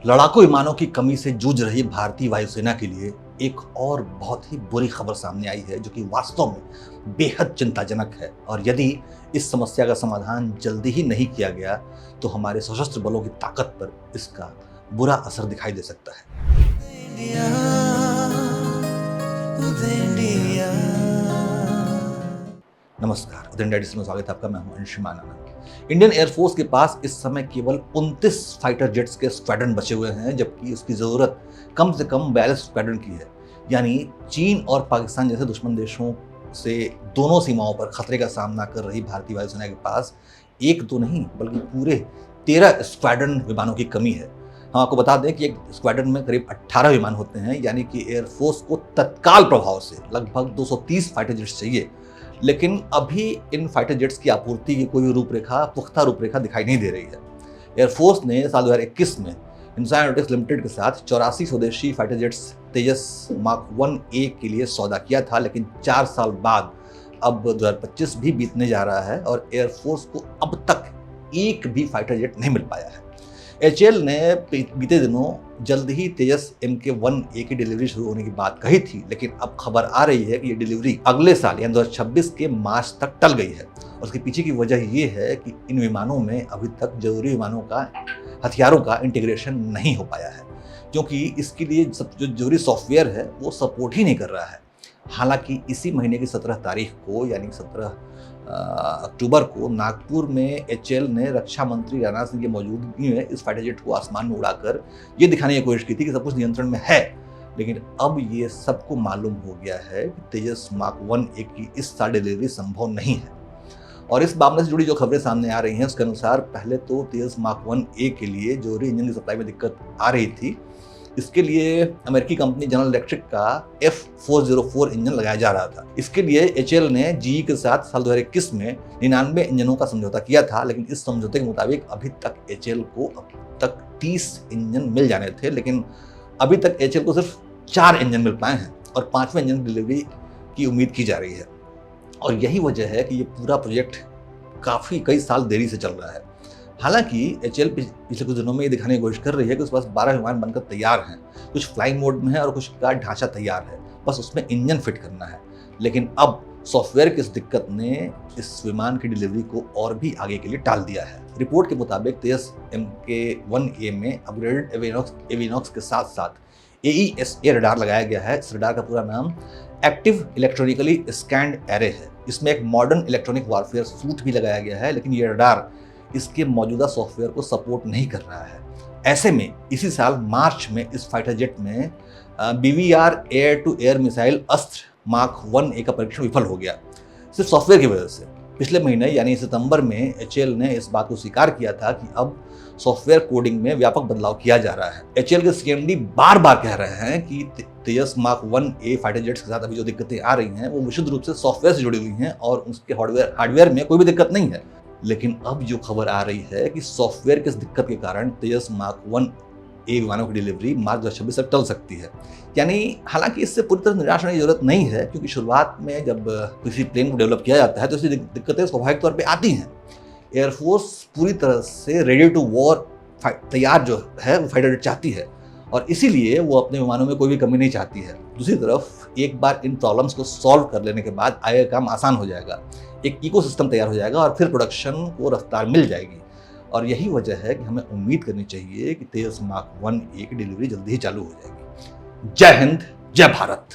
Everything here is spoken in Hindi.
लड़ाकू विमानों की कमी से जूझ रही भारतीय वायुसेना के लिए एक और बहुत ही बुरी खबर सामने आई है, जो कि वास्तव में बेहद चिंताजनक है। और यदि इस समस्या का समाधान जल्दी ही नहीं किया गया तो हमारे सशस्त्र बलों की ताकत पर इसका बुरा असर दिखाई दे सकता है। नमस्कार, उदय इंडिया में स्वागत है आपका। मैं हूं अंशुमान आनंद। इंडियन एयरफोर्स के पास इस समय केवल 29 फाइटर जेट्स के स्क्वाड्रन बचे हुए हैं, जबकि उसकी ज़रूरत कम से कम 42 स्क्वाड्रन की है। यानी चीन और पाकिस्तान जैसे दुश्मन देशों से दोनों सीमाओं पर खतरे का सामना कर रही भारतीय वायुसेना के पास एक दो नहीं बल्कि पूरे 13 स्क्वाड्रन विमानों की कमी है। हम आपको बता दें कि एक स्क्वाड्रन में करीब 18 विमान होते हैं, यानी कि एयरफोर्स को तत्काल प्रभाव से लगभग 230 फाइटर जेट्स चाहिए। लेकिन अभी इन फाइटर जेट्स की आपूर्ति की कोई पुख्ता रूपरेखा दिखाई नहीं दे रही है। एयरफोर्स ने साल 2021 में हिंदुस्तान एरोनॉटिक्स लिमिटेड के साथ 84 स्वदेशी फाइटर जेट्स तेजस मार्क 1A के लिए सौदा किया था, लेकिन 4 साल बाद अब 2025 भी बीतने जा रहा है और एयरफोर्स को अब तक एक भी फाइटर जेट नहीं मिल पाया है। HAL ने बीते दिनों जल्द ही तेजस Mk1A की डिलीवरी शुरू होने की बात कही थी, लेकिन अब खबर आ रही है कि ये डिलीवरी अगले साल यानी 2026 के मार्च तक टल गई है। और उसके पीछे की वजह ये है कि इन विमानों में अभी तक जरूरी हथियारों का इंटीग्रेशन नहीं हो पाया है, क्योंकि इसके लिए जो जरूरी सॉफ्टवेयर है वो सपोर्ट ही नहीं कर रहा है। हालांकि इसी महीने की 17 तारीख को यानी 17 अक्टूबर को नागपुर में HAL ने रक्षा मंत्री राजनाथ सिंह की मौजूदगी में इस फाइटर जेट को आसमान में उड़ाकर ये दिखाने की कोशिश की थी कि सब कुछ नियंत्रण में है। लेकिन अब ये सबको मालूम हो गया है कि तेजस मार्क 1A की इस साल डिलीवरी संभव नहीं है। और इस मामले से जुड़ी जो खबरें सामने आ रही हैं उसके अनुसार पहले तो तेजस मार्क 1A के लिए जो इंजन की सप्लाई में दिक्कत आ रही थी, इसके लिए अमेरिकी कंपनी जनरल इलेक्ट्रिक का F404 इंजन लगाया जा रहा था। इसके लिए HAL ने GE के साथ साल 2021 में 99 इंजनों का समझौता किया था, लेकिन इस समझौते के मुताबिक अभी तक HAL को अब तक 30 इंजन मिल जाने थे, लेकिन अभी तक HAL को सिर्फ 4 इंजन मिल पाए हैं और 5वें इंजन की डिलीवरी की उम्मीद की जा रही है। और यही वजह है कि ये पूरा प्रोजेक्ट कई साल देरी से चल रहा है। हालांकि HAL पिछले कुछ दिनों में ये दिखाने की कोशिश कर रही है कि उसके पास 12 विमान बनकर तैयार हैं, कुछ फ्लाइंग मोड में है और कुछ का ढांचा तैयार है, बस उसमें इंजन फिट करना है। लेकिन अब सॉफ्टवेयर की इस दिक्कत ने इस विमान की डिलीवरी को और भी आगे के लिए टाल दिया है। रिपोर्ट के मुताबिक तेजस Mk1A में अपग्रेडेड एविनॉक्स के साथ साथ AESA रडार लगाया गया है। इस रडार का पूरा नाम एक्टिव इलेक्ट्रॉनिकली स्कैन्ड एरे है। इसमें एक मॉडर्न इलेक्ट्रॉनिक वॉरफेयर सूट भी लगाया गया है, लेकिन ये रडार इसके मौजूदा सॉफ्टवेयर को सपोर्ट नहीं कर रहा है। ऐसे में इसी साल मार्च में इस फाइटर जेट में BVR air to air missile Astra mark 1A का परीक्षण विफल हो गया, सिर्फ सॉफ्टवेयर की वजह से। पिछले महीने यानी सितंबर में HAL ने इस बात को स्वीकार किया था कि अब सॉफ्टवेयर कोडिंग में व्यापक बदलाव किया जा रहा है। HAL के CMD बार बार कह रहे हैं कि तेजस मार्क 1A फाइटर जेट्स के साथ अभी जो दिक्कतें आ रही हैं वो विशुद्ध रूप से सॉफ्टवेयर से जुड़ी हुई हैं और उसके हार्डवेयर में कोई भी दिक्कत नहीं है। लेकिन अब जो खबर आ रही है कि सॉफ्टवेयर की इस दिक्कत के कारण तेजस मार्क 1A विमानों की डिलीवरी मार्च 2026 तक टल सकती है। यानी हालांकि इससे पूरी तरह निराश होने की जरूरत नहीं है, क्योंकि शुरुआत में जब किसी प्लेन को डेवलप किया जाता है तो इसकी दिक्कतें स्वाभाविक तौर पे आती हैं। एयरफोर्स पूरी तरह से रेडी टू वॉर तैयार जो है वो फाइटर जेट चाहती है और इसीलिए वो अपने विमानों में कोई भी कमी नहीं चाहती है। दूसरी तरफ एक बार इन प्रॉब्लम्स को सॉल्व कर लेने के बाद आगे का काम आसान हो जाएगा, एक इकोसिस्टम तैयार हो जाएगा और फिर प्रोडक्शन को रफ्तार मिल जाएगी। और यही वजह है कि हमें उम्मीद करनी चाहिए कि तेजस मार्क 1A की डिलीवरी जल्दी ही चालू हो जाएगी। जय हिंद, जय भारत।